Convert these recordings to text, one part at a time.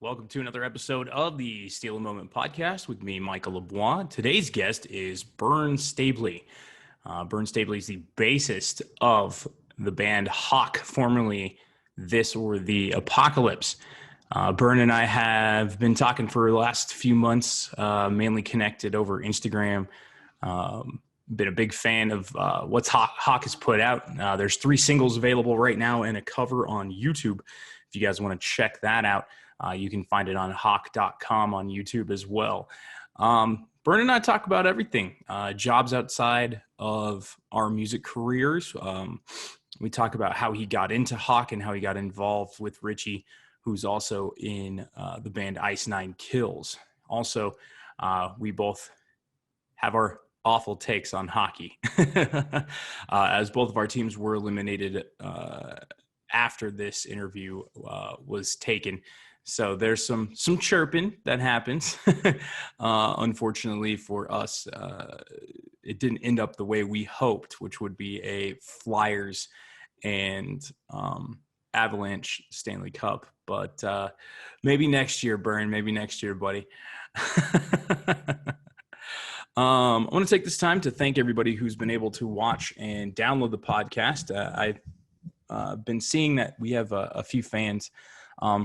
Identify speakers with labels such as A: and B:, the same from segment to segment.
A: Welcome to another episode of the Steal a Moment podcast with me, Michael LeBois. Today's guest is Bern Stabley. Bern Stabley is the bassist of the band HAWK, formerly This or the Apocalypse. Bern and I have been talking for the last few months, mainly connected over Instagram. Been a big fan of what HAWK has put out. There's 3 singles available right now and a cover on YouTube. If you guys want to check that out, you can find it on hawk.com on YouTube as well. Bern and I talk about everything, jobs outside of our music careers. We talk about how he got into HAWK and how he got involved with Richie, who's also in the band Ice Nine Kills. Also, we both have our awful takes on hockey, as both of our teams were eliminated after this interview was taken. So there's some chirping that happens. Unfortunately for us, it didn't end up the way we hoped, which would be a Flyers and Avalanche Stanley Cup. But maybe next year, Bern. Maybe next year, buddy. I want to take this time to thank everybody who's been able to watch and download the podcast. I've been seeing that we have a few fans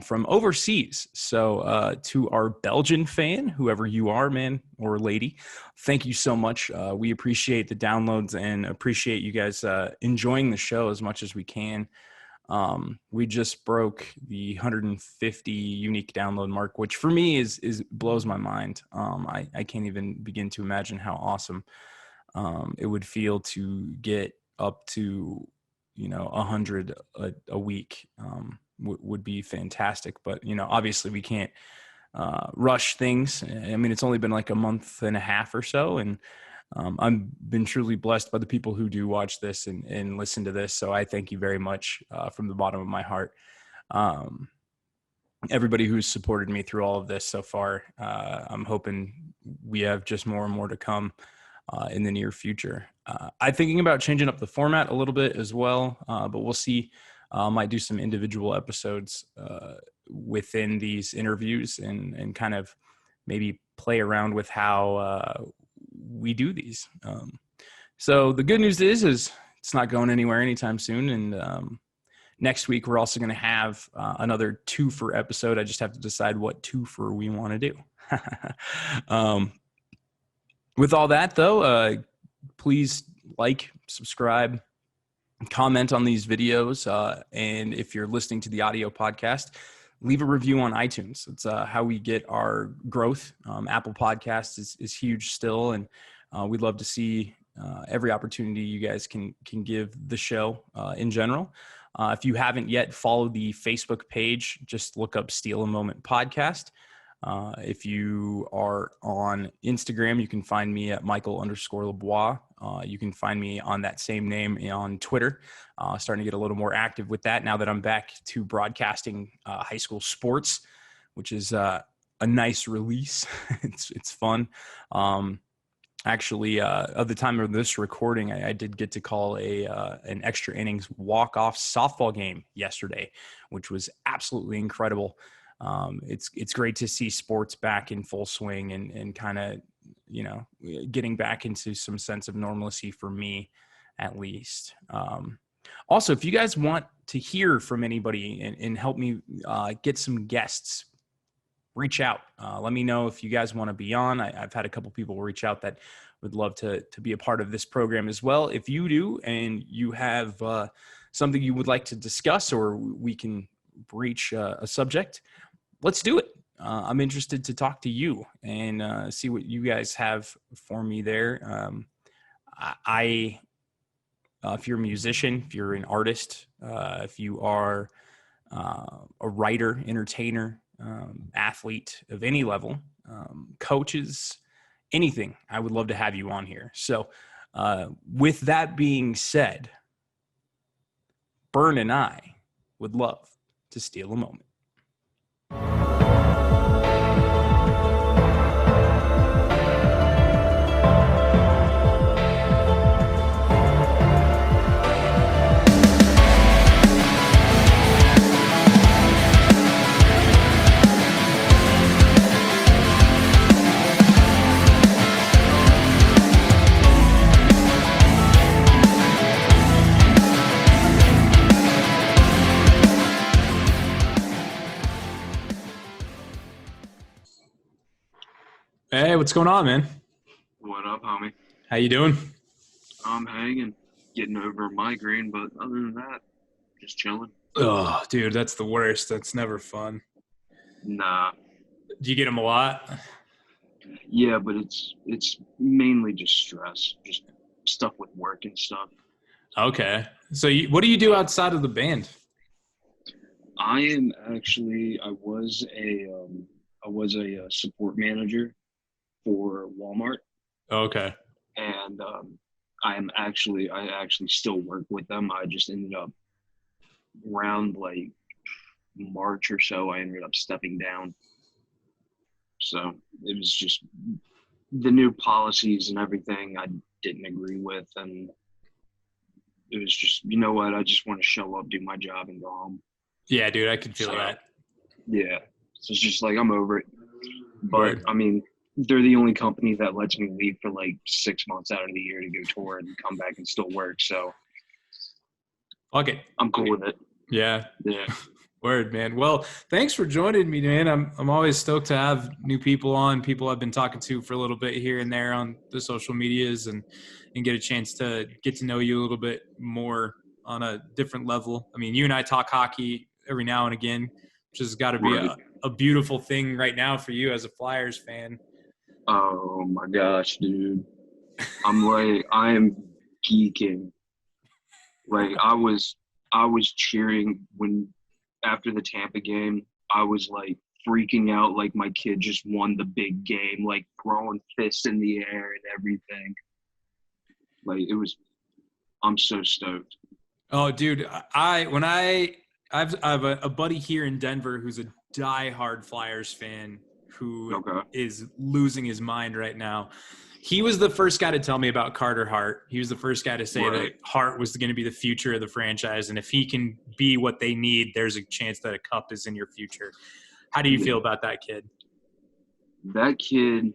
A: from overseas. So to our Belgian fan, whoever you are, man or lady, thank you so much. We appreciate the downloads and appreciate you guys enjoying the show as much as we can. We just broke the 150 unique download mark, which for me is blows my mind. I can't even begin to imagine how awesome it would feel to get up to 100 a week. Would be fantastic, but obviously we can't rush things. I mean, it's only been like a month and a half or so, and I've been truly blessed by the people who do watch this and listen to this. So I thank you very much from the bottom of my heart. Everybody who's supported me through all of this so far. I'm hoping we have just more and more to come in the near future. I'm thinking about changing up the format a little bit as well, but we'll see. Might do some individual episodes within these interviews and kind of maybe play around with how we do these. So the good news is it's not going anywhere anytime soon. And next week, we're also going to have another twofer episode. I just have to decide what twofer we want to do. With all that, though, please like, subscribe, comment on these videos. And if you're listening to the audio podcast, leave a review on iTunes. It's how we get our growth. Apple Podcasts is huge still. And we'd love to see every opportunity you guys can give the show in general. If you haven't yet followed the Facebook page, just look up Steal a Moment Podcast. If you are on Instagram, you can find me at Michael_LeBois. You can find me on that same name on Twitter. Starting to get a little more active with that now that I'm back to broadcasting high school sports, which is a nice release. It's fun. Actually, at the time of this recording, I did get to call an extra innings walk-off softball game yesterday, which was absolutely incredible. It's great to see sports back in full swing and kind of, getting back into some sense of normalcy for me, at least. Also, if you guys want to hear from anybody and help me get some guests, reach out. Let me know if you guys want to be on. I've had a couple people reach out that would love to be a part of this program as well. If you do and you have something you would like to discuss or we can breach a subject, let's do it. I'm interested to talk to you and see what you guys have for me there. If you're a musician, if you're an artist, if you are a writer, entertainer, athlete of any level, coaches, anything, I would love to have you on here. So with that being said, Bern and I would love to steal a moment. Hey, what's going on, man?
B: What up, homie?
A: How you doing?
B: I'm hanging, getting over a migraine, but other than that, just chilling.
A: Oh, dude, that's the worst. That's never fun.
B: Nah,
A: Do you get them a lot?
B: yeah, but it's mainly just stress, just stuff with work and stuff.
A: Okay. So, what do you do outside of the band?
B: I am actually, I was a support manager for Walmart,
A: Okay.
B: and I actually still work with them. I just ended up around like March or so, I ended up stepping down. So it was just the new policies and everything I didn't agree with, and it was just, you know what, I just want to show up, do my job, and go home.
A: Yeah, dude, I can feel
B: So
A: that.
B: yeah, so it's just like I'm over it. But
A: Word.
B: I mean, they're the only company that lets me leave for like 6 months out of the year to go tour and come back and still work. So
A: Fuck it.
B: I'm cool with it.
A: Yeah.
B: Yeah.
A: Word, man. Well, thanks for joining me, man. I'm always stoked to have new people on, people I've been talking to for a little bit here and there on the social medias and get a chance to get to know you a little bit more on a different level. I mean, you and I talk hockey every now and again, which has got to be
B: Right.
A: a beautiful thing right now for you as a Flyers fan.
B: Oh my gosh, dude. I am geeking. Like I was cheering when after the Tampa game. I was like freaking out like my kid just won the big game, like throwing fists in the air and everything. Like it was I'm so stoked.
A: Oh, dude, I have a buddy here in Denver who's a diehard Flyers fan who
B: Okay.
A: is losing his mind right now. He was the first guy to tell me about Carter Hart. He was the first guy to say that
B: Right.
A: Hart was going to be the future of the franchise, and if he can be what they need, there's a chance that a cup is in your future. How do you feel
B: Yeah.
A: about that kid?
B: That kid,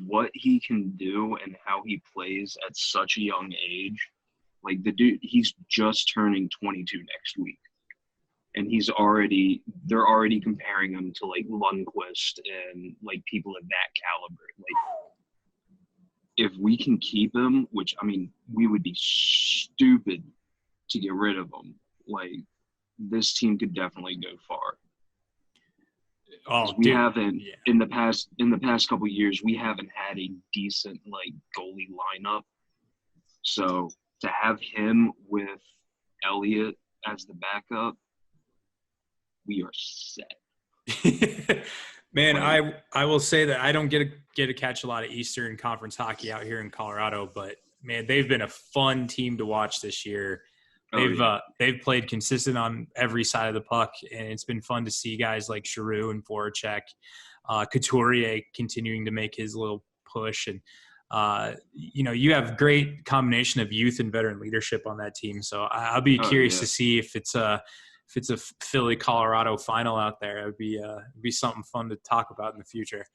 B: what he can do and how he plays at such a young age. Like the dude, he's just turning 22 next week. And they're already comparing him to like Lundqvist and like people of that caliber. Like if we can keep him, which I mean, we would be stupid to get rid of him. Like this team could definitely go far because
A: Oh,
B: we
A: dude,
B: haven't
A: yeah.
B: in the past couple of years we haven't had a decent like goalie lineup. So to have him with Elliott as the backup, we are set.
A: Man,
B: Like
A: I will say that I don't get to catch a lot of Eastern Conference hockey out here in Colorado, but man, they've been a fun team to watch this year.
B: oh yeah,
A: They've played consistent on every side of the puck, and it's been fun to see guys like Giroux and Voracek, Couturier continuing to make his little push, and you have great combination of youth and veteran leadership on that team. So I'll be
B: oh
A: curious
B: yeah.
A: to see if it's a Philly Colorado final out there. It'd be something fun to talk about in the future.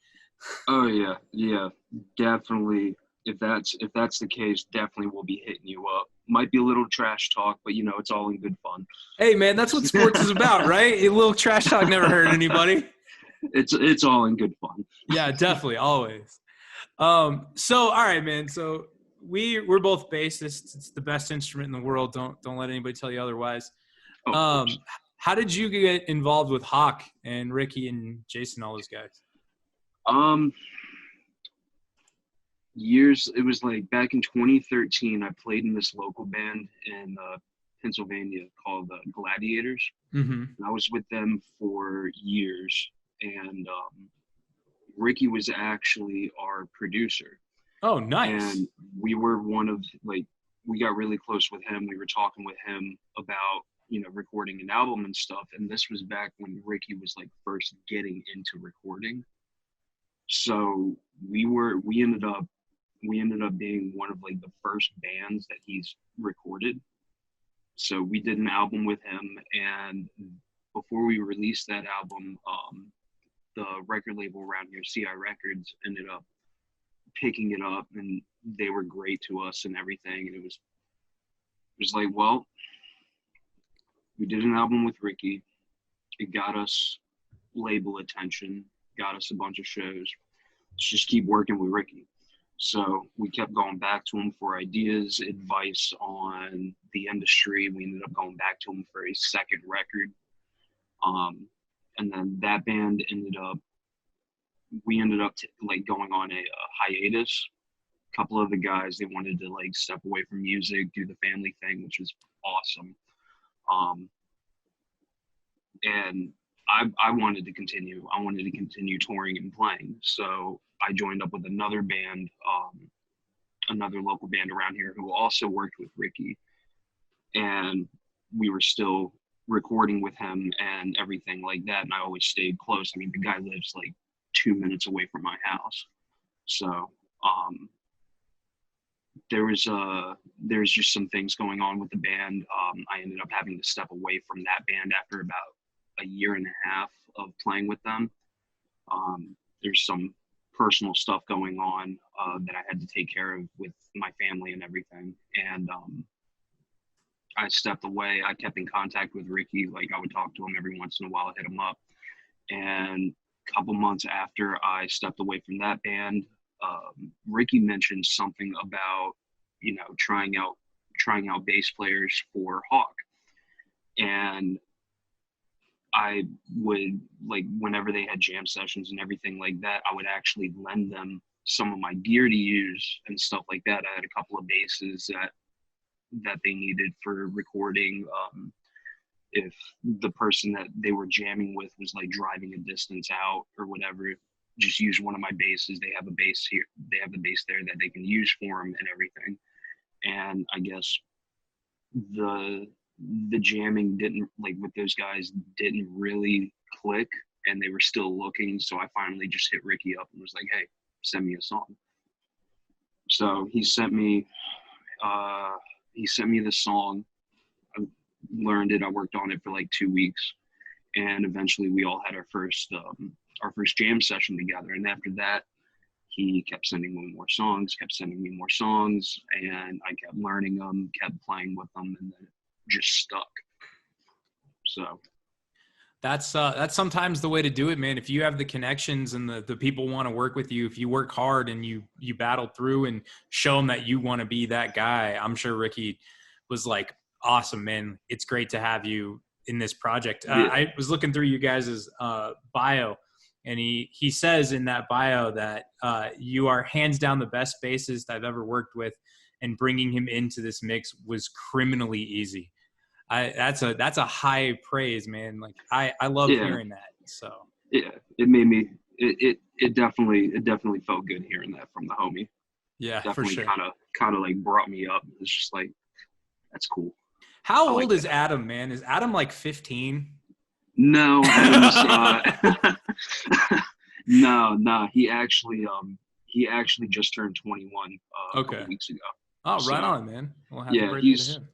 B: Oh yeah, yeah, definitely. If that's the case, definitely we'll be hitting you up. Might be a little trash talk, but you know it's all in good fun.
A: Hey man, that's what sports is about, right? A little trash talk never hurt anybody.
B: It's all in good fun.
A: Yeah, definitely, always. So all right, man. So we're both bassists. It's the best instrument in the world. Don't let anybody tell you otherwise.
B: Oh, of course.
A: How did you get involved with Hawk and Ricky and Jason, all those guys?
B: Um, years. It was like back in 2013. I played in this local band in Pennsylvania called Gladiators.
A: Mm-hmm.
B: And I was with them for years, and Ricky was actually our producer,
A: Oh, nice.
B: and we were one of like we got really close with him. We were talking with him about recording an album and stuff, and this was back when Ricky was like first getting into recording. So we ended up being one of like the first bands that he's recorded. So we did an album with him, and before we released that album, the record label around here, CI Records, ended up picking it up, and they were great to us and everything. And it was like, well, we did an album with Ricky. It got us label attention, got us a bunch of shows. just keep working with Ricky. So we kept going back to him for ideas, advice on the industry. We ended up going back to him for a second record. And then that band we ended up like going on a hiatus. A couple of the guys, they wanted to like step away from music, do the family thing, which was awesome. And I wanted to continue. I wanted to continue touring and playing. So I joined up with another band, another local band around here who also worked with Ricky. And we were still recording with him and everything like that. And I always stayed close. I mean, the guy lives like 2 minutes away from my house. So there's just some things going on with the band. I ended up having to step away from that band after about a year and a half of playing with them. There's some personal stuff going on that I had to take care of with my family and everything. And I stepped away. I kept in contact with Ricky. Like I would talk to him every once in a while, hit him up. And a couple months after I stepped away from that band, Ricky mentioned something about, you know, trying out bass players for HAWK. And I would, like, whenever they had jam sessions and everything like that, I would actually lend them some of my gear to use and stuff like that. I had a couple of basses that they needed for recording. If the person that they were jamming with was like driving a distance out or whatever, just use one of my basses. They have a bass here. They have the bass there that they can use for them and everything. And I guess the jamming didn't, like, with those guys, didn't really click, and they were still looking. So I finally just hit Ricky up and was like, hey, send me a song. So he sent me the song. I learned it. I worked on it for like 2 weeks, and eventually we all had our first jam session together. And after that, he kept sending me more songs, and I kept learning them, kept playing with them, and then it just stuck. So
A: that's sometimes the way to do it, man. If you have the connections and the people want to work with you, if you work hard and you battle through and show them that you want to be that guy, I'm sure Ricky was like, awesome, man. It's great to have you in this project.
B: yeah.
A: I was looking through you guys' bio, and he says in that bio that you are hands down the best bassist I've ever worked with, and bringing him into this mix was criminally easy. That's a high praise, man. Like I love hearing that. So
B: yeah, it made me, it definitely felt good hearing that from the homie.
A: Yeah,
B: Definitely
A: for sure.
B: kind of like brought me up. It's just like, that's cool.
A: How old is Adam, man? Is Adam like 15?
B: No, Adam's, no. He actually just turned 21 a couple weeks ago.
A: Oh,
B: so,
A: right on, man. Well, happy birthday to him.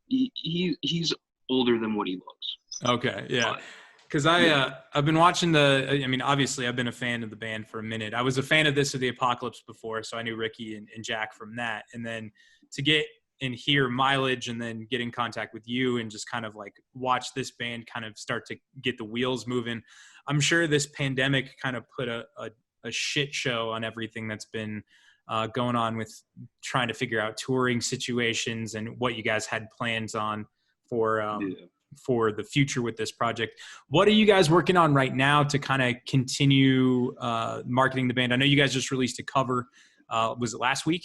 B: He's older than what he looks.
A: Okay, yeah. Because I've been watching obviously I've been a fan of the band for a minute. I was a fan of This of the Apocalypse before, so I knew Ricky and Jack from that. And then to get and hear Mileage and then get in contact with you and just kind of like watch this band kind of start to get the wheels moving. I'm sure this pandemic kind of put a shit show on everything that's been going on with trying to figure out touring situations and what you guys had plans on for the future with this project. What are you guys working on right now to kind of continue marketing the band? I know you guys just released a cover. Was it last week?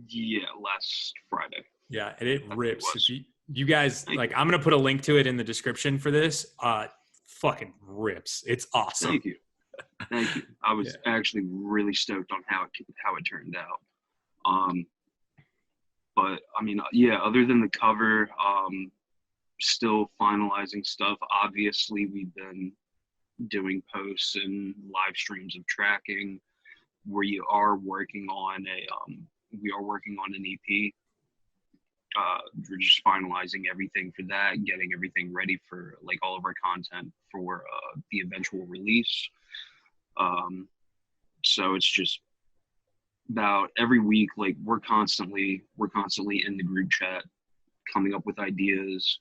B: Yeah, last Friday.
A: Yeah, and it rips. If you guys, like, I'm going to put a link to it in the description for this. Fucking rips. It's awesome.
B: Thank you. I was actually really stoked on how it turned out. But I mean, other than the cover, still finalizing stuff. Obviously, we've been doing posts and live streams of tracking. We are working on an EP. We're just finalizing everything for that, getting everything ready for like all of our content for the eventual release. So it's just about every week, like we're constantly in the group chat, coming up with ideas,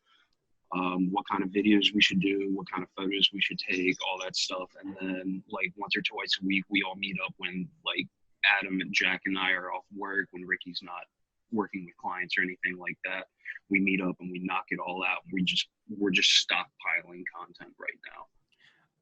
B: what kind of videos we should do, what kind of photos we should take, all that stuff. And then like once or twice a week, we all meet up when like Adam and Jack and I are off work, when Ricky's not working with clients or anything like that. We meet up and we knock it all out. We're just stockpiling content right now.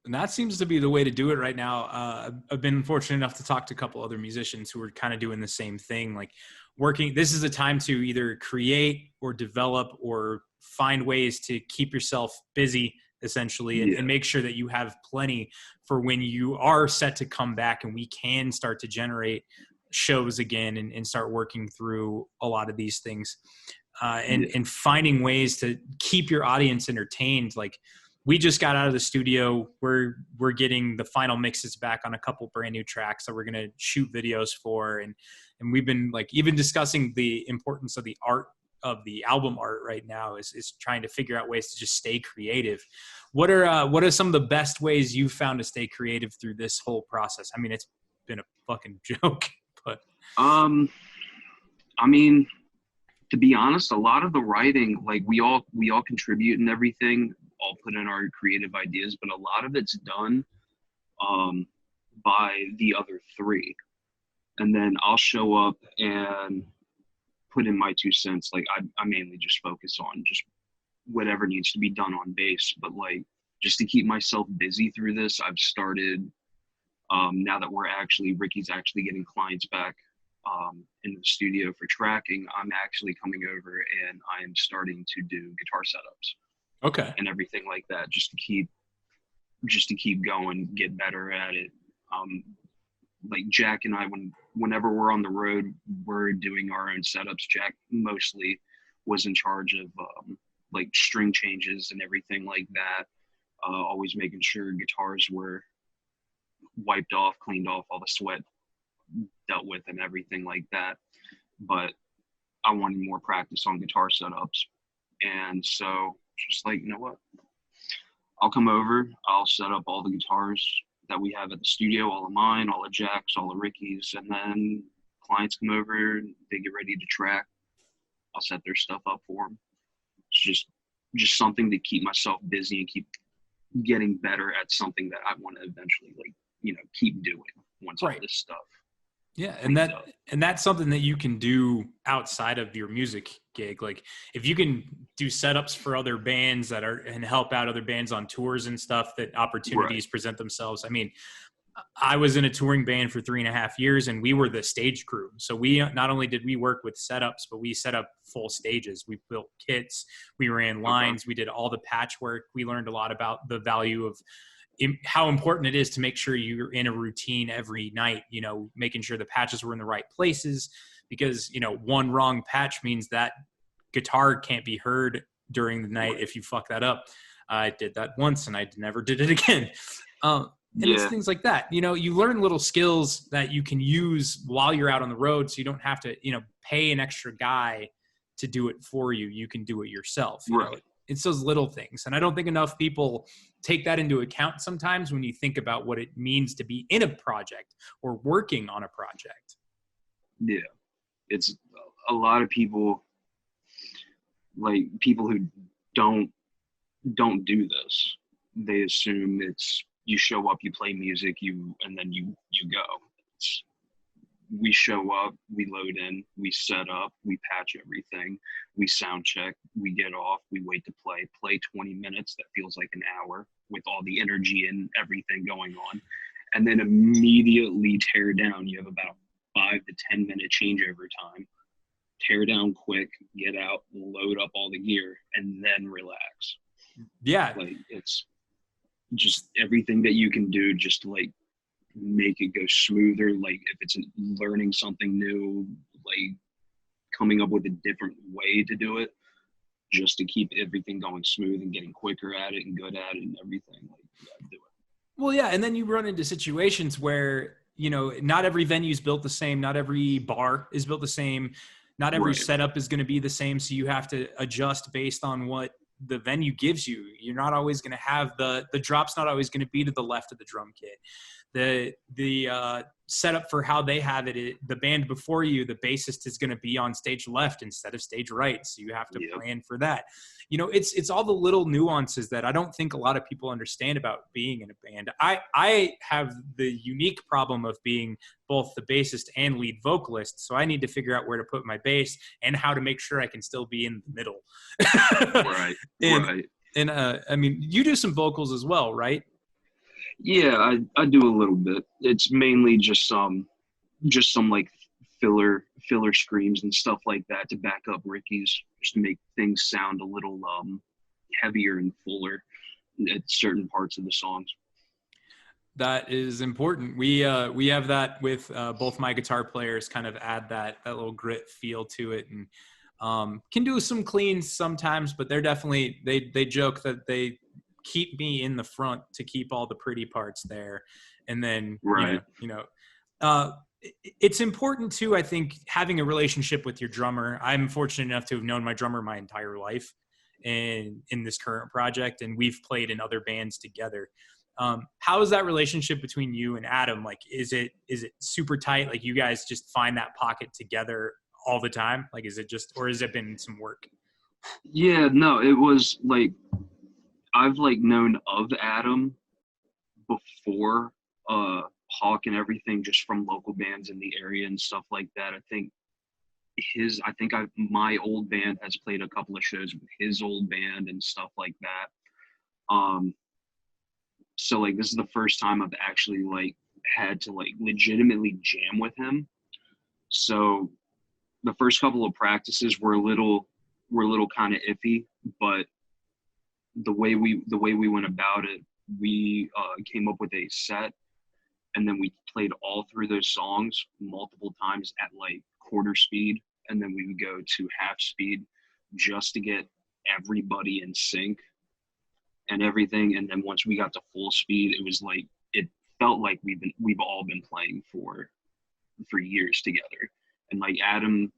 A: And that seems to be the way to do it right now. I've been fortunate enough to talk to a couple other musicians who are kind of doing the same thing, like working. This is a time to either create or develop or find ways to keep yourself busy, essentially, and make sure that you have plenty for when you are set to come back and we can start to generate shows again and start working through a lot of these things, and finding ways to keep your audience entertained. Like, we just got out of the studio. We're getting the final mixes back on a couple brand new tracks that we're going to shoot videos for. And we've been like even discussing the importance of the art of the album art right now is trying to figure out ways to just stay creative. What are some of the best ways you've found to stay creative through this whole process? I mean, it's been a fucking joke, but.
B: I mean, to be honest, a lot of the writing, like we all contribute and everything, all put in our creative ideas, but a lot of it's done by the other three. And then I'll show up and put in my 2 cents. Like I mainly just focus on just whatever needs to be done on bass, but like just to keep myself busy through this, I've started, now that Ricky's actually getting clients back in the studio for tracking, I'm actually coming over and I am starting to do guitar setups.
A: Okay.
B: And everything like that, just to keep going, get better at it. Like Jack and I, whenever we're on the road, we're doing our own setups. Jack mostly was in charge of like string changes and everything like that. Always making sure guitars were wiped off, cleaned off, all the sweat dealt with and everything like that. But I wanted more practice on guitar setups. And so just like, you know what? I'll come over, I'll set up all the guitars that we have at the studio, all of mine, all of Jack's, all of Ricky's, and then clients come over, they get ready to track. I'll set their stuff up for them. It's just something to keep myself busy and keep getting better at something that I want to eventually, like, you know, keep doing once all this stuff.
A: Yeah, and that's something that you can do outside of your music gig. Like if you can do setups for other bands and help out other bands on tours and stuff, that opportunities present themselves. I mean, I was in a touring band for 3.5 years and we were the stage crew. So we not only did we work with setups, but we set up full stages. We built kits, we ran lines, we did all the patchwork. We learned a lot about the value of how important it is to make sure you're in a routine every night, you know, making sure the patches were in the right places, because, you know, one wrong patch means that guitar can't be heard during the night if you fuck that up. I did that once and I never did it again. And it's things like that. You know, you learn little skills that you can use while you're out on the road, so you don't have to, you know, pay an extra guy to do it for you. You can do it yourself. You know? It's those little things. And I don't think enough people take that into account sometimes when you think about what it means to be in a project or working on a project. Yeah.
B: It's a lot of people, like people who don't do this. They assume it's, you show up, you play music, and then you go. We show up, we load in, we set up, we patch everything, we sound check, we get off, we wait to play 20 minutes. That feels like an hour with all the energy and everything going on. And then immediately tear down. You have about 5 to 10 minute changeover time. Tear down quick, get out, load up all the gear, and then relax.
A: Yeah.
B: Like it's just everything that you can do just to like make it go smoother. Like if it's learning something new, like coming up with a different way to do it, just to keep everything going smooth and getting quicker at it and good at it and everything. Like you gotta do it.
A: Well, yeah, and then you run into situations where, you know, not every venue is built the same, not every bar is built the same, not every setup is going to be the same, so you have to adjust based on what the venue gives you. You're not always going to have the drop's not always going to be to the left of the drum kit. The setup for how they have it, the band before you, the bassist is going to be on stage left instead of stage right. So you have to plan for that. it's all the little nuances that I don't think a lot of people understand about being in a band. I have the unique problem of being both the bassist and lead vocalist, so I need to figure out where to put my bass and how to make sure I can still be in the middle.
B: Right.
A: and,
B: Right.
A: And I mean, you do some vocals as well, right?
B: Yeah, I do a little bit. It's mainly just some like filler screams and stuff like that to back up Ricky's, just to make things sound a little heavier and fuller at certain parts of the songs.
A: That is important. We have that with both my guitar players, kind of add that little grit feel to it, and can do some cleans sometimes, but they're definitely they joke that they keep me in the front to keep all the pretty parts there, and then
B: Right.
A: it's important too, I think, having a relationship with your drummer. I'm fortunate enough to have known my drummer my entire life, and in this current project, and we've played in other bands together. How is that relationship between you and Adam? Like, is it super tight? Like, you guys just find that pocket together all the time? Like, is it just, or has it been some work?
B: Yeah, no, it was like I've like known of Adam before Hawk and everything, just from local bands in the area and stuff like that. My old band has played a couple of shows with his old band and stuff like that. So like this is the first time I've actually like had to like legitimately jam with him. So the first couple of practices were a little kind of iffy, but the way we went about it, we came up with a set, and then we played all through those songs multiple times at like quarter speed, and then we would go to half speed just to get everybody in sync and everything. And then once we got to full speed, it felt like we've all been playing for years together. And like Adam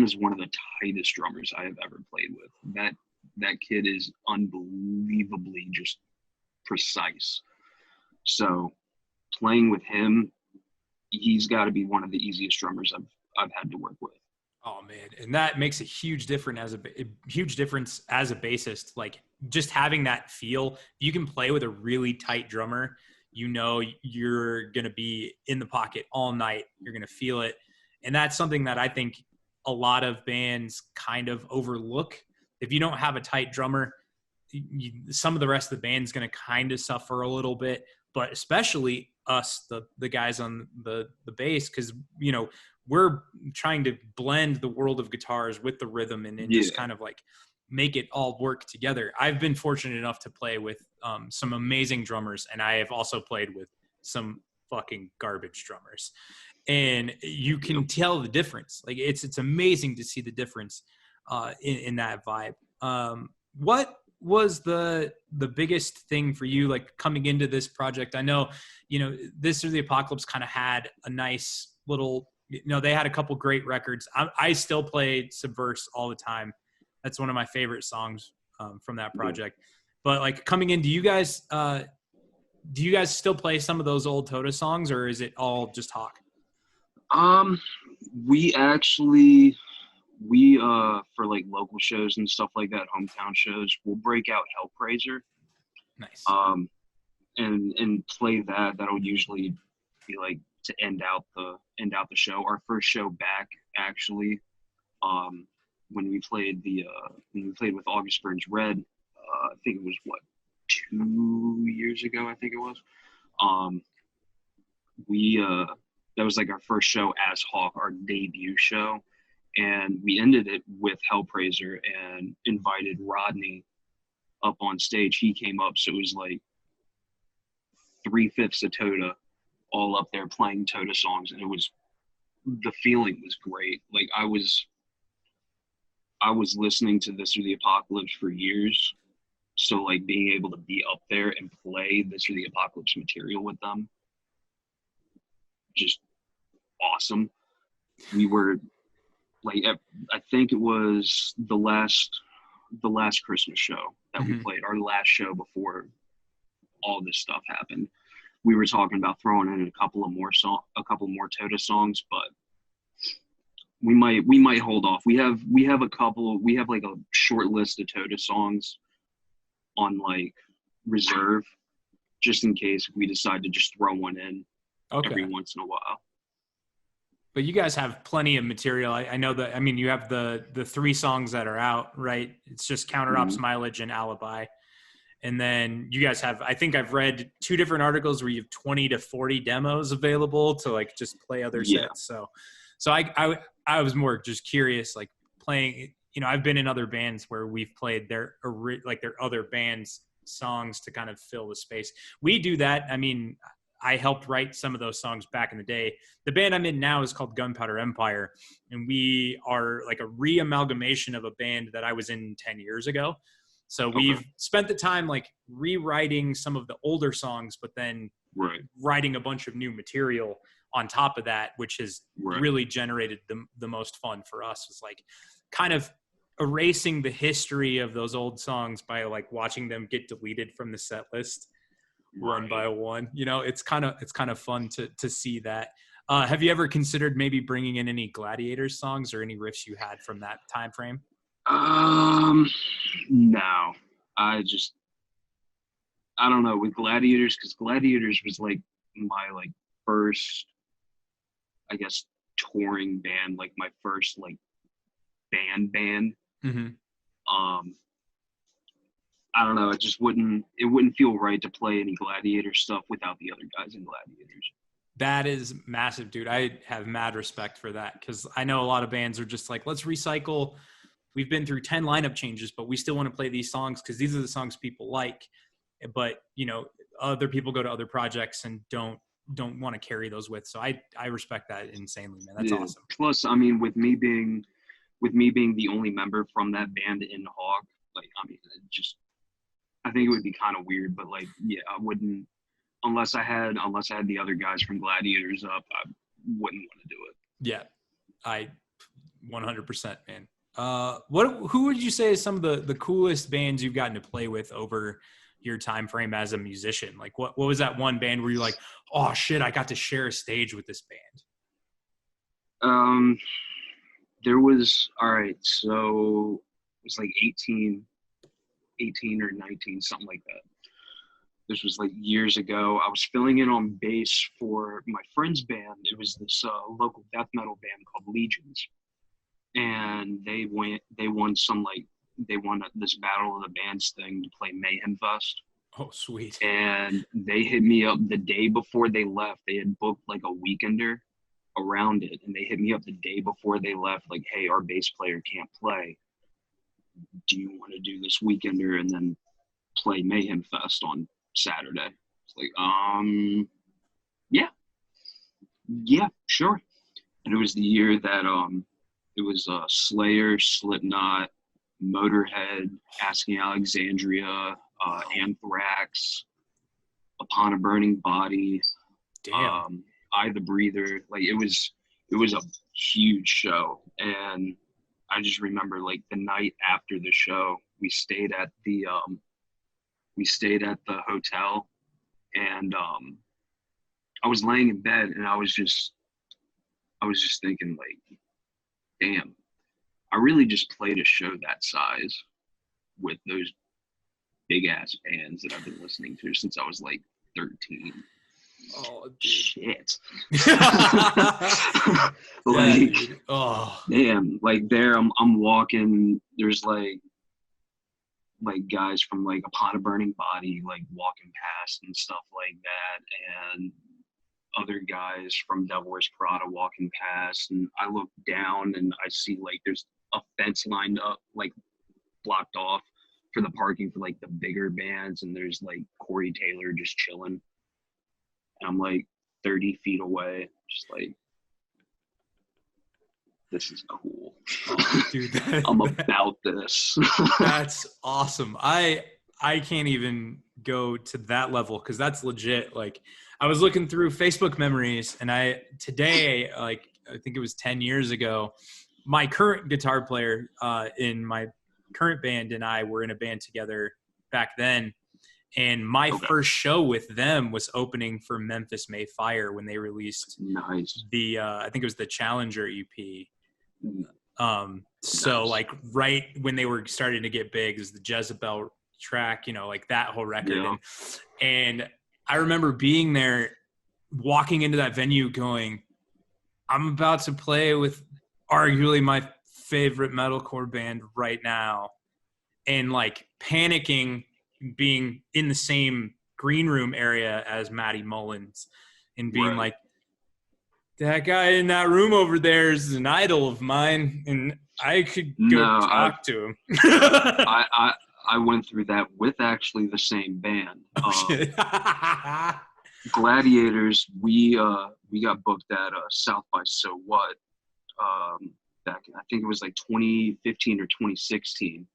B: is one of the tightest drummers I have ever played with. That kid is unbelievably just precise. So playing with him, he's got to be one of the easiest drummers I've had to work with.
A: Oh man, and that makes a huge difference as a bassist. Like, just having that feel. You can play with a really tight drummer, you're gonna be in the pocket all night. You're gonna feel it, and that's something that I think a lot of bands kind of overlook. If you don't have a tight drummer, some of the rest of the band's going to kind of suffer a little bit, but especially us, the guys on the bass, because we're trying to blend the world of guitars with the rhythm and just kind of like make it all work together. I've been fortunate enough to play with some amazing drummers, and I have also played with some fucking garbage drummers, and you can tell the difference. Like, it's amazing to see the difference in that vibe. What was the biggest thing for you, like, coming into this project? I know, This or the Apocalypse kind of had a nice little, they had a couple great records. I still play Subverse all the time. That's one of my favorite songs from that project. But like, coming in, do you guys still play some of those old Toto songs, or is it all just Hawk?
B: We actually, for like local shows and stuff like that, hometown shows, we'll break out Hellpraiser.
A: Nice.
B: And play that. That'll usually be like to end out the show. Our first show back, actually, when we played with August Burns Red, I think it was 2 years ago, I think it was. That was like our first show as Hawk, our debut show, and we ended it with Hellpraiser and invited Rodney up on stage. He came up, so it was like 3/5 of Tota all up there playing Tota songs, and the feeling was great. Like, I was listening to This or the Apocalypse for years, so like being able to be up there and play This or the Apocalypse material with them, just awesome. We were like, I think it was the last Christmas show that we played, our last show before all this stuff happened. We were talking about throwing in a couple more Tota songs, but we might hold off. We have like a short list of Tota songs on like reserve, just in case we decide to just throw one in every once in a while.
A: But you guys have plenty of material. I know that. I mean, you have the 3 songs that are out, right? It's just Counter Ops, Mileage, and Alibi. And then you guys have, I think I've read 2 different articles where you have 20 to 40 demos available to like just play other sets. So I was more just curious, like playing, you know, I've been in other bands where we've played their other bands' songs to kind of fill the space. We do that. I mean, I helped write some of those songs back in the day. The band I'm in now is called Gunpowder Empire, and we are like a re-amalgamation of a band that I was in 10 years ago. So we've spent the time like rewriting some of the older songs, but then writing a bunch of new material on top of that, which has really generated the most fun for us. It's like kind of erasing the history of those old songs by like watching them get deleted from the set list one by one. You know, it's kind of fun to see that. Have you ever considered maybe bringing in any Gladiators songs or any riffs you had from that time frame?
B: No, I don't know with Gladiators, because Gladiators was like my like first, I guess, touring band, like my first like band. I don't know. It wouldn't feel right to play any Gladiator stuff without the other guys in Gladiators.
A: That is massive, dude. I have mad respect for that, because I know a lot of bands are just like, let's recycle. We've been through 10 lineup changes, but we still want to play these songs because these are the songs people like. But, you know, other people go to other projects and don't want to carry those with. So I respect that insanely, man. That's awesome.
B: Plus, I mean, with me being the only member from that band in Hawk, like, I mean, I think it would be kind of weird, but like, yeah, I wouldn't, unless I had the other guys from Gladiators up, I wouldn't want to do it.
A: Yeah, I 100%, man. Who would you say is some of the coolest bands you've gotten to play with over your time frame as a musician? Like what was that one band where you're like, oh shit, I got to share a stage with this band?
B: There was, all right, so it was like 18 or 19, something like that. This was like years ago. I was filling in on bass for my friend's band. It was this local death metal band called Legions. And they won this Battle of the Bands thing to play Mayhem Fest.
A: Oh, sweet.
B: And they hit me up the day before they left. They had booked like a weekender around it. And they hit me up the day before they left, like, hey, our bass player can't play. Do you want to do this weekender and then play Mayhem Fest on Saturday? It's like, yeah, sure. And it was the year that it was Slayer, Slipknot, Motorhead, Asking Alexandria, Anthrax, Upon a Burning Body, I the Breather. Like it was a huge show. And I just remember like the night after the show, we stayed at the hotel, and I was laying in bed and I was just thinking like, damn, I really just played a show that size with those big ass bands that I've been listening to since I was like 13.
A: Oh, dude.
B: Shit.
A: Like, yeah, oh,
B: damn, like there I'm walking, there's like guys from like Upon a Burning Body like walking past and stuff like that, and other guys from Devil Wears Prada walking past, and I look down and I see like there's a fence lined up, like blocked off for the parking for like the bigger bands, and there's like Corey Taylor just chilling, and I'm like 30 feet away, just like, this is cool.
A: Oh, dude,
B: I'm about this.
A: That's awesome. I can't even go to that level because that's legit. Like I was looking through Facebook memories, and today, like I think it was 10 years ago, my current guitar player in my current band and I were in a band together back then. And my first show with them was opening for Memphis May Fire when they released
B: nice.
A: I think it was the Challenger EP. So
B: Nice.
A: like right when they were starting to get big is the Jezebel track, you know, like that whole record.
B: Yeah.
A: And I remember being there, walking into that venue going, I'm about to play with arguably my favorite metalcore band right now. And like panicking, being in the same green room area as Matty Mullins and being
B: Right.
A: like, that guy in that room over there is an idol of mine, and I could go
B: No,
A: talk to him.
B: I went through that with actually the same band.
A: Oh, shit.
B: Gladiators, we got booked at South by So What back, I think it was like 2015 or 2016.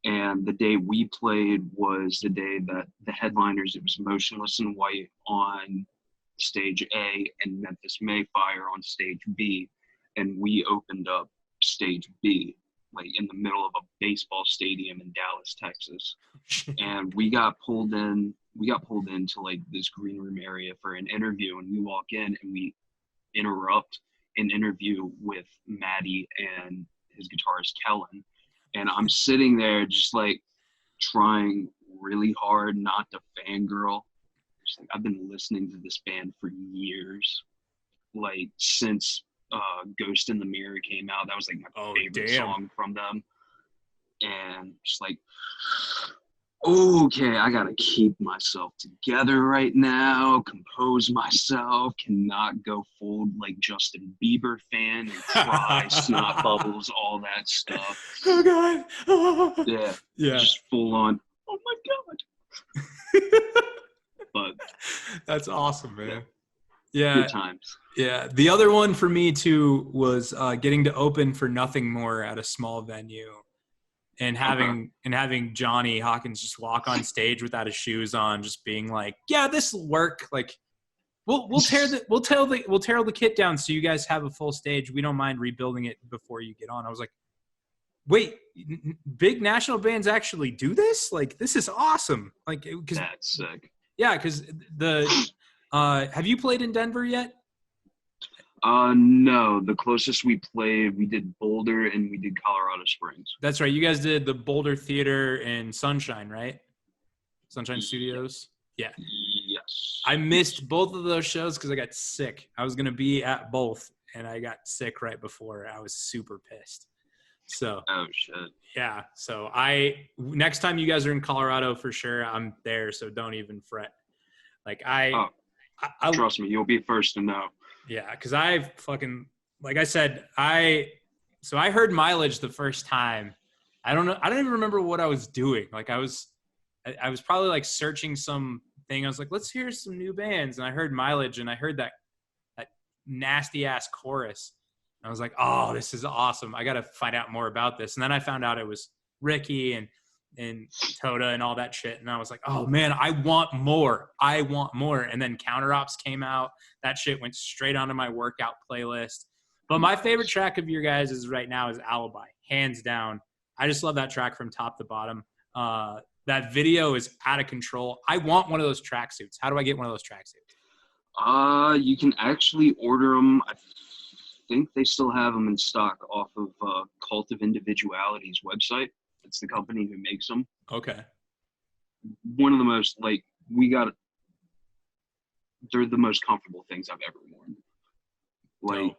B: And the day we played was the day that the headliners, it was Motionless in White on stage A and Memphis Mayfire on stage B. And we opened up stage B, like in the middle of a baseball stadium in Dallas, Texas. And we got pulled into like this green room area for an interview, and we walk in and we interrupt an interview with Maddie and his guitarist Kellen. And I'm sitting there just like trying really hard not to fangirl. Just like, I've been listening to this band for years, like since Ghost in the Mirror came out. That was like my favorite song from them. And just like, okay, I gotta keep myself together right now, compose myself, cannot go full like Justin Bieber fan and cry, snot bubbles, all that stuff.
A: Oh god. Oh.
B: Yeah, just full on, oh my god. But
A: that's awesome, man. Yeah,
B: good times.
A: Yeah, the other one for me too was getting to open for Nothing More at a small venue, and having Johnny Hawkins just walk on stage without his shoes on, just being like, "Yeah, this will work. Like, we'll tear the kit down so you guys have a full stage. We don't mind rebuilding it before you get on." I was like, "Wait, big national bands actually do this? Like, this is awesome! Like, because
B: that's sick."
A: Yeah, because have you played in Denver yet?
B: No. The closest we played, we did Boulder and we did Colorado Springs.
A: That's right. You guys did the Boulder Theater in Sunshine, right? Sunshine Studios? Yeah.
B: Yes.
A: I missed both of those shows because I got sick. I was going to be at both, and I got sick right before. I was super pissed. So.
B: Oh, shit.
A: Yeah. So next time you guys are in Colorado, for sure, I'm there. So don't even fret. Like I
B: trust me, you'll be first to know.
A: Yeah, because I fucking, like I said, so I heard Mileage the first time. I don't even remember what I was doing. Like I was probably like searching something. I was like, let's hear some new bands. And I heard Mileage, and I heard that nasty ass chorus. And I was like, oh, this is awesome. I got to find out more about this. And then I found out it was Ricky and Toda and all that shit. And I was like, oh man, I want more. And then Counter Ops came out. That shit went straight onto my workout playlist. But my favorite track of your guys is right now is Alibi, hands down. I just love that track from top to bottom. That video is out of control. I want one of those tracksuits. How do I get one of those tracksuits?
B: You can actually order them. I think they still have them in stock off of Cult of Individuality's website. It's the company who makes them.
A: Okay.
B: One of the most, like, they're the most comfortable things I've ever worn. Like,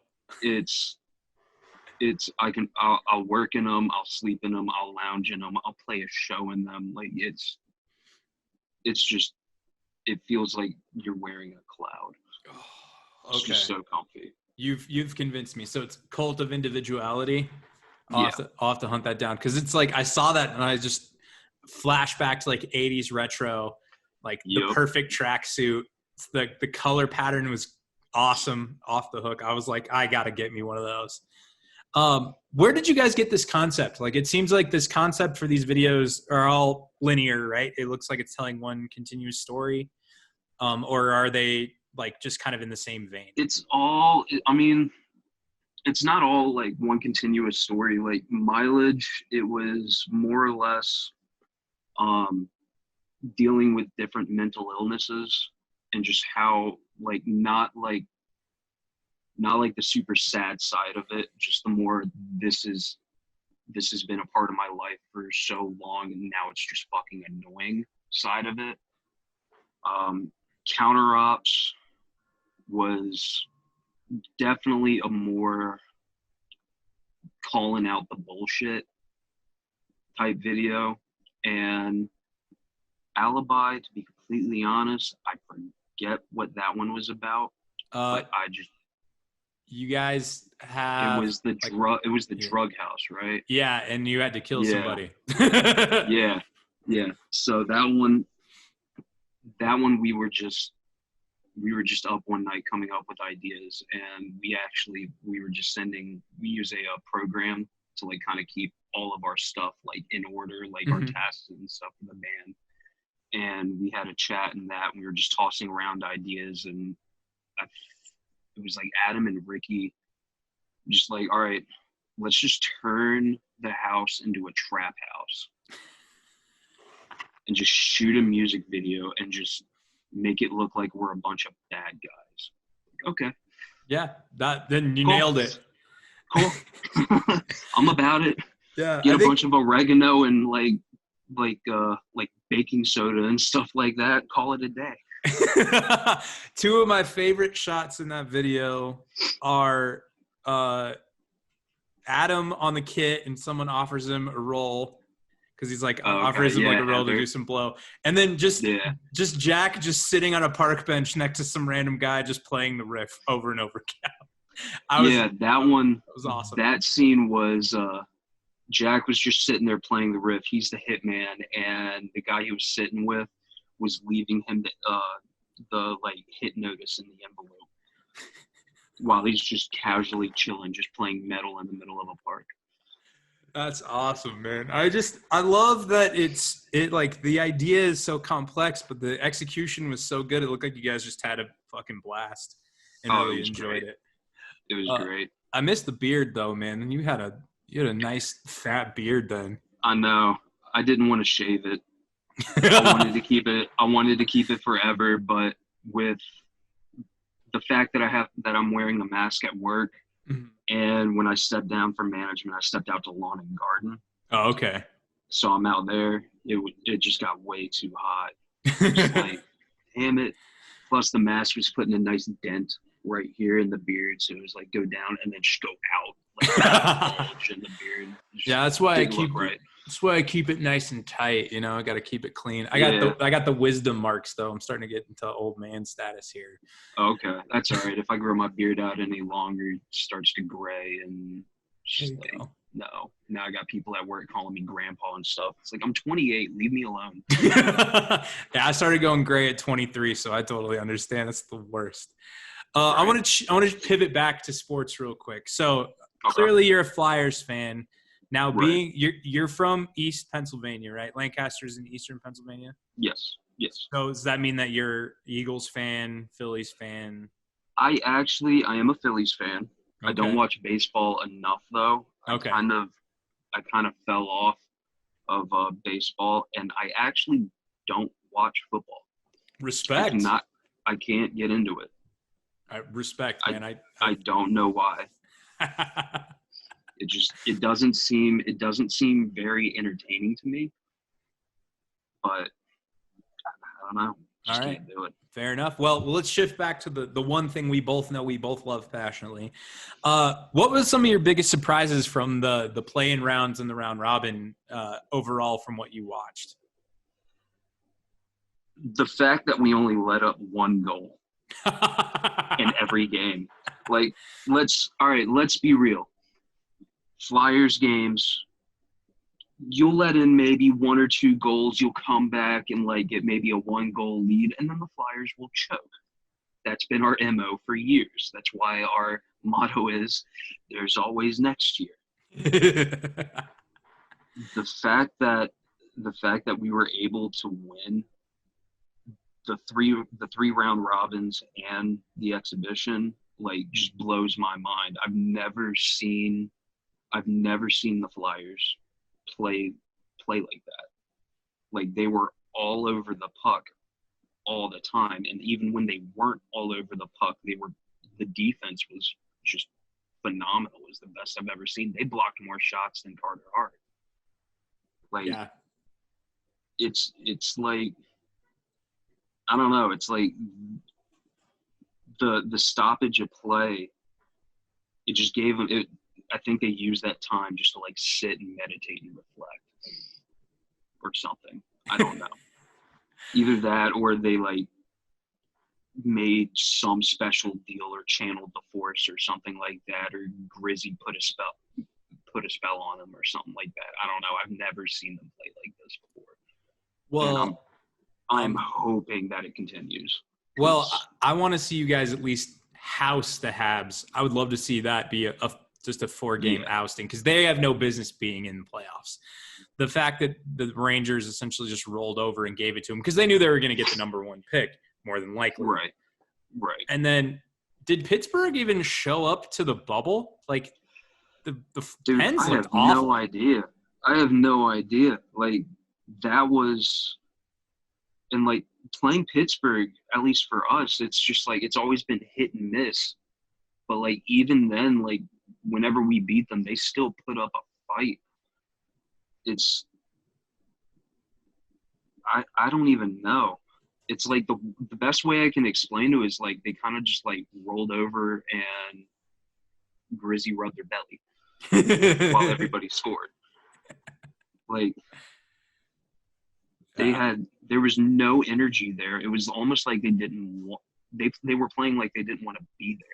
B: I'll work in them, I'll sleep in them, I'll lounge in them, I'll play a show in them. Like, it's just, it feels like you're wearing a cloud. It's just so comfy.
A: You've convinced me. So it's Cult of Individuality. I'll have to hunt that down, because it's like I saw that and I just flashed back to like 80s retro, like the perfect tracksuit. The color pattern was awesome, off the hook. I was like, I gotta get me one of those. Where did you guys get this concept? Like, it seems like this concept for these videos are all linear, right? It looks like it's telling one continuous story, or are they like just kind of in the same vein?
B: It's all, I mean, it's not all like one continuous story. Like Mileage, it was more or less dealing with different mental illnesses and just how, like, not like not like the super sad side of it, just the more this has been a part of my life for so long, and now it's just fucking annoying side of it. Counter Ops was definitely a more calling out the bullshit type video. And Alibi, to be completely honest, I forget what that one was about. But I just,
A: you guys have,
B: it was the drug house, right?
A: Yeah, and you had to kill somebody.
B: Yeah. So that one we were just up one night coming up with ideas, and we were just we use a program to like kind of keep all of our stuff like in order, like our tasks and stuff for the band. And we had a chat in that, and we were just tossing around ideas, and it was like Adam and Ricky just like, all right, let's just turn the house into a trap house and just shoot a music video and just make it look like we're a bunch of bad guys. Okay.
A: Yeah, then you nailed it.
B: Cool. I'm about it.
A: Yeah.
B: Get a bunch of oregano and like baking soda and stuff like that. Call it a day.
A: Two of my favorite shots in that video are Adam on the kit, and someone offers him a roll because he's like offers him like a roll to do some blow, and then just Jack just sitting on a park bench next to some random guy just playing the riff over and over again.
B: That one
A: was awesome.
B: That scene was Jack was just sitting there playing the riff. He's the hitman, and the guy he was sitting with was leaving him the like hit notice in the envelope while he's just casually chilling, just playing metal in the middle of a park.
A: That's awesome, man. I love that it like the idea is so complex, but the execution was so good. It looked like you guys just had a fucking blast and really enjoyed it.
B: It was great.
A: I missed the beard though, man. And you had a nice fat beard then.
B: I know. I didn't want to shave it. I wanted to keep it forever, but with the fact that I'm wearing a mask at work, and when I stepped down from management, I stepped out to lawn and garden.
A: Oh, okay.
B: So I'm out there. It just got way too hot. Just like, damn it. Plus the mask was putting a nice dent right here in the beard, so it was like go down and then just go out like bulge in the beard.
A: Yeah, that's why I keep it nice and tight. You know, I got to keep it clean. I got the wisdom marks though. I'm starting to get into old man status here.
B: Okay, that's all right. If I grow my beard out any longer, it starts to gray and just like no. Now I got people at work calling me grandpa and stuff. It's like I'm 28. Leave me alone.
A: Yeah, I started going gray at 23, so I totally understand. That's the worst. I want to pivot back to sports real quick. So clearly you're a Flyers fan. Now, you're from East Pennsylvania, right? Lancaster's in Eastern Pennsylvania?
B: Yes.
A: So does that mean that you're Eagles fan, Phillies fan?
B: I am a Phillies fan. Okay. I don't watch baseball enough, though.
A: Okay.
B: I kind of fell off of baseball, and I actually don't watch football.
A: Respect.
B: I can't get into it.
A: Respect, man.
B: I don't know why. It doesn't seem very entertaining to me, but I don't know. Just can't do it.
A: Fair enough. Well, let's shift back to the one thing we both know we both love passionately. What was some of your biggest surprises from the play-in rounds and the round robin overall from what you watched?
B: The fact that we only let up one goal in every game. Like, let's be real. Flyers games, you'll let in maybe one or two goals, you'll come back and like get maybe a 1-goal lead, and then the Flyers will choke. That's been our MO for years. That's why our motto is there's always next year. The fact that we were able to win the three round robins and the exhibition like just blows my mind. I've never seen the Flyers play like that. Like, they were all over the puck all the time, and even when they weren't all over the puck, the defense was just phenomenal. It was the best I've ever seen. They blocked more shots than Carter Hart. Like,
A: Yeah.
B: it's like, I don't know. It's like the stoppage of play. It just gave them. I think they used that time just to like sit and meditate and reflect, or something. I don't know. Either that, or they like made some special deal or channeled the force or something like that, or Grizzy put a spell on them or something like that. I don't know. I've never seen them play like this before.
A: Well,
B: and I'm hoping that it continues.
A: Well, I want to see you guys at least house the Habs. I would love to see that be just a 4-game ousting, because they have no business being in the playoffs. The fact that the Rangers essentially just rolled over and gave it to them because they knew they were going to get the number 1 pick, more than likely.
B: Right.
A: And then, did Pittsburgh even show up to the bubble? Like, the Pens looked awful.
B: I have no idea. Like, that was – and, like, playing Pittsburgh, at least for us, it's just, like, it's always been hit and miss. But, like, even then, like, whenever we beat them, they still put up a fight. It's – I don't even know. It's like the best way I can explain it is like they kind of just like rolled over and Grizzy rubbed their belly while everybody scored. Like there was no energy there. It was almost like they didn't want, they were playing like they didn't want to be there.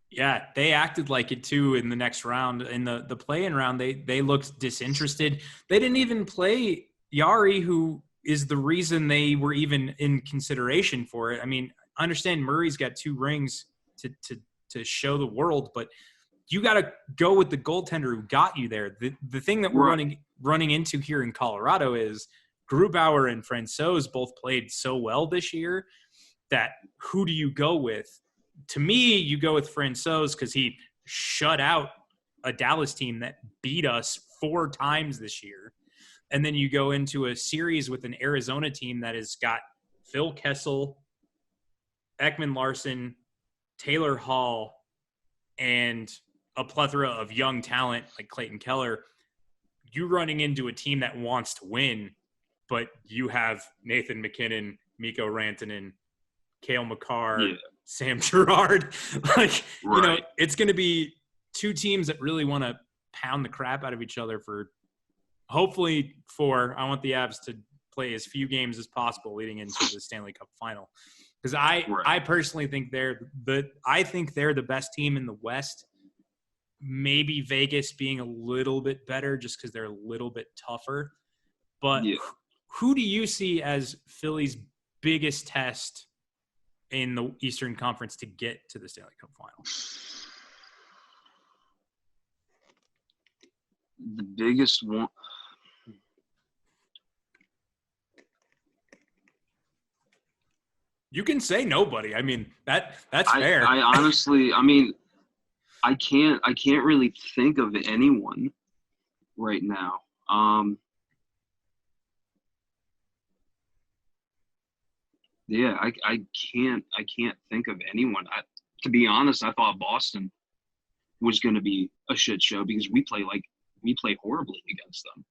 A: Yeah, they acted like it too in the next round. In the play-in round, they looked disinterested. They didn't even play Yari, who is the reason they were even in consideration for it. I mean, I understand Murray's got 2 rings to show the world, but you got to go with the goaltender who got you there. The thing that we're running into here in Colorado is Grubauer and Francouz both played so well this year that who do you go with? To me, you go with Francouz because he shut out a Dallas team that beat us 4 times this year. And then you go into a series with an Arizona team that has got Phil Kessel, Ekman Larson, Taylor Hall, and a plethora of young talent like Clayton Keller. You running into a team that wants to win, but you have Nathan McKinnon, Mikko Rantanen, Cale Makar, Sam Girard. You know, it's going to be 2 teams that really want to pound the crap out of each other for – hopefully 4. I want the Avs to play as few games as possible leading into the Stanley Cup final. Because I personally think they're the best team in the West. Maybe Vegas being a little bit better just because they're a little bit tougher. But who do you see as Philly's biggest test in the Eastern Conference to get to the Stanley Cup final?
B: The biggest one –
A: you can say nobody. I mean, that's fair.
B: I honestly, I mean, I can't really think of anyone right now. I can't think of anyone. To be honest, I thought Boston was going to be a shit show because we play horribly against them.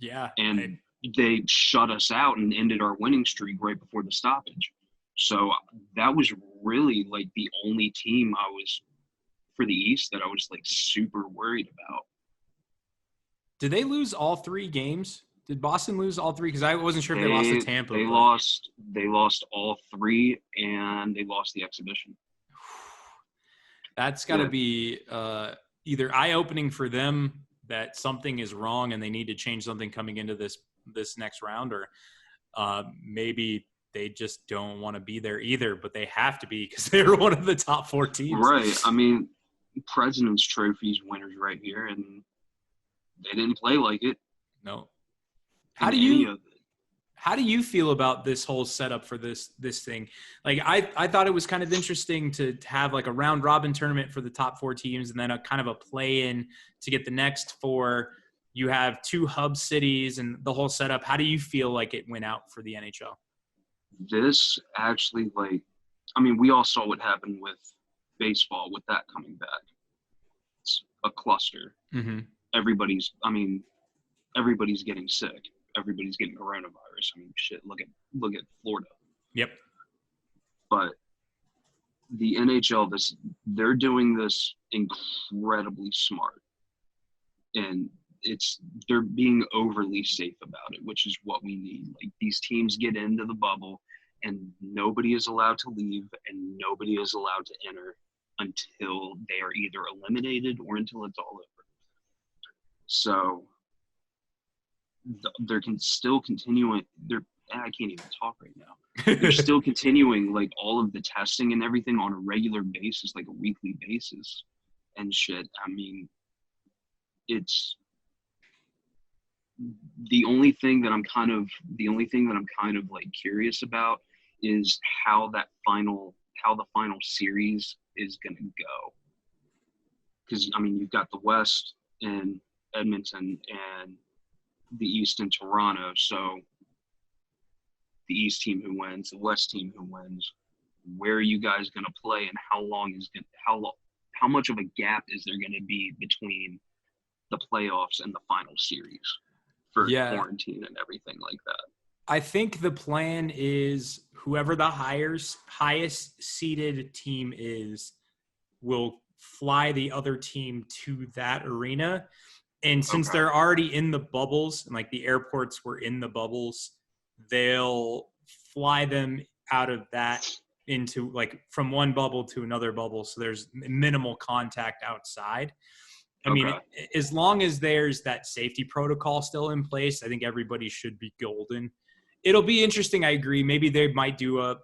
A: Yeah.
B: And they shut us out and ended our winning streak right before the stoppage. So that was really like the only team for the East that I was like super worried about.
A: Did they lose all 3 games? Did Boston lose all 3? Because I wasn't sure if they lost to Tampa.
B: They lost all 3, and they lost the exhibition.
A: That's got to be either eye-opening for them that something is wrong and they need to change something coming into this next round, or maybe they just don't want to be there either, but they have to be because they're one of the top 4 teams.
B: Right. I mean, President's Trophy's winners right here, and they didn't play like it.
A: No. How do you feel about this whole setup for this thing? Like, I thought it was kind of interesting to have like a round robin tournament for the top 4 teams and then a kind of a play-in to get the next 4. You have 2 hub cities and the whole setup. How do you feel like it went out for the NHL?
B: This actually, like, I mean, we all saw what happened with baseball with that coming back. It's a cluster.
A: Mm-hmm.
B: Everybody's getting sick. Everybody's getting coronavirus. I mean, shit, look at Florida.
A: Yep.
B: But the NHL, they're doing this incredibly smart. And they're being overly safe about it, which is what we need. Like, these teams get into the bubble and nobody is allowed to leave and nobody is allowed to enter until they are either eliminated or until it's all over. So they're still continuing. I can't even talk right now. They're still continuing like all of the testing and everything on a regular basis, like a weekly basis and shit. I mean, it's the only thing that I'm kind of like curious about is how the final series is going to go. Because, I mean, you've got the West in Edmonton and the East in Toronto. So the East team who wins, the West team who wins, where are you guys going to play, and how much of a gap is there going to be between the playoffs and the final series for quarantine and everything like that?
A: I think the plan is whoever the highest seeded team is will fly the other team to that arena. And since they're already in the bubbles and like the airports were in the bubbles, they'll fly them out of that into like from one bubble to another bubble. So there's minimal contact outside. I mean, as long as there's that safety protocol still in place, I think everybody should be golden. It'll be interesting. I agree. Maybe they might do a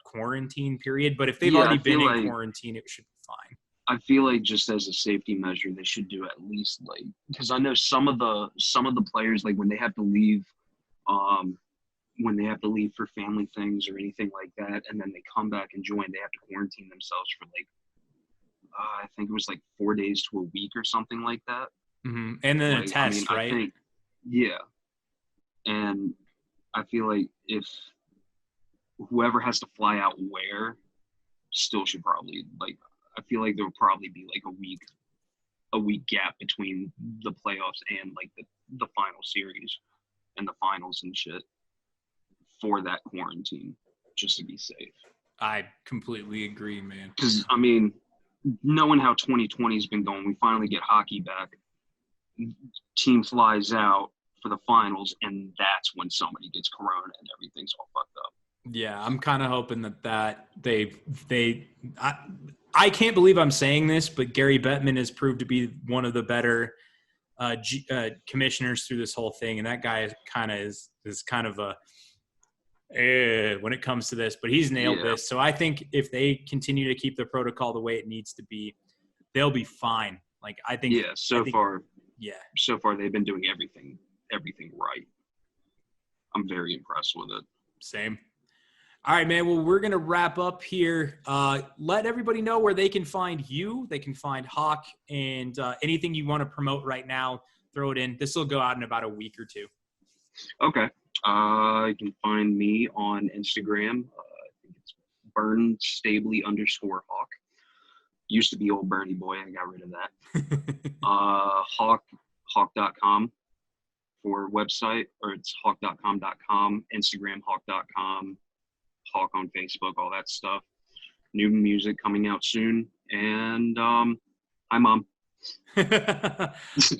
A: quarantine period, but if they've already been in quarantine, it should be fine.
B: I feel like just as a safety measure, they should do at least like, because I know some of the players, like when they have to leave for family things or anything like that, and then they come back and join, they have to quarantine themselves for like, I think it was like 4 days to a week or something like that.
A: Mm-hmm. And then like, a test, right?
B: And I feel like if whoever has to fly out where still should probably like, I feel like there will probably be like a week gap between the playoffs and like the final series and the finals and shit for that quarantine, just to be safe.
A: I completely agree, man.
B: Because, I mean, knowing how 2020 has been going, we finally get hockey back. Team flies out for the finals, and that's when somebody gets corona and everything's all fucked up.
A: Yeah, I'm kind of hoping that I can't believe I'm saying this, but Gary Bettman has proved to be one of the better commissioners through this whole thing, and that guy is kind of a when it comes to this, but he's nailed this. So I think if they continue to keep the protocol the way it needs to be, they'll be fine. Like I think. Yeah. So
B: far they've been doing everything right. I'm very impressed with it.
A: Same. All right, man. Well, we're going to wrap up here. Let everybody know where they can find you. They can find Hawk, and anything you want to promote right now, throw it in. This will go out in about a week or two.
B: Okay. You can find me on Instagram. I think it's Bern Stabley _ Hawk. Used to be old Bernie boy. I got rid of that. Hawk.com for website, or it's hawk.com.com, Instagram hawk.com, Hawk on Facebook, all that stuff. New music coming out soon. And hi, Mom.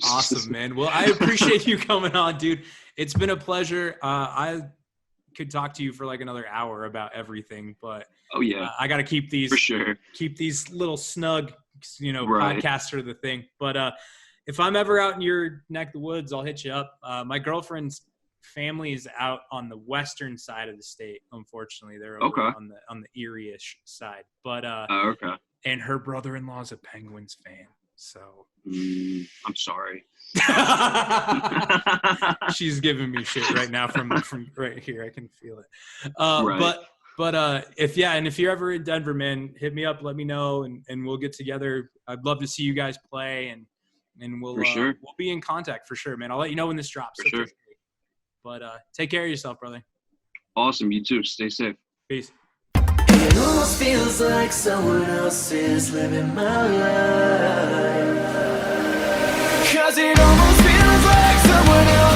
A: Awesome, man. Well, I appreciate you coming on, dude. It's been a pleasure. I could talk to you for like another hour about everything, but I got to keep these little snug, podcasts are the thing. But if I'm ever out in your neck of the woods, I'll hit you up. My girlfriend's family is out on the western side of the state. Unfortunately, they're over on the Erie-ish side. But and her brother-in-law is a Penguins fan. So
B: I'm sorry.
A: She's giving me shit right now from right here. I can feel it. But if you're ever in Denver, man, hit me up, let me know, and we'll get together. I'd love to see you guys play, and we'll we'll be in contact for sure, man. I'll let you know when this drops.
B: For sure.
A: But take care of yourself, brother.
B: Awesome. You too. Stay safe.
A: Peace.
C: It almost feels like someone else is living my life. 'Cause it almost feels like someone else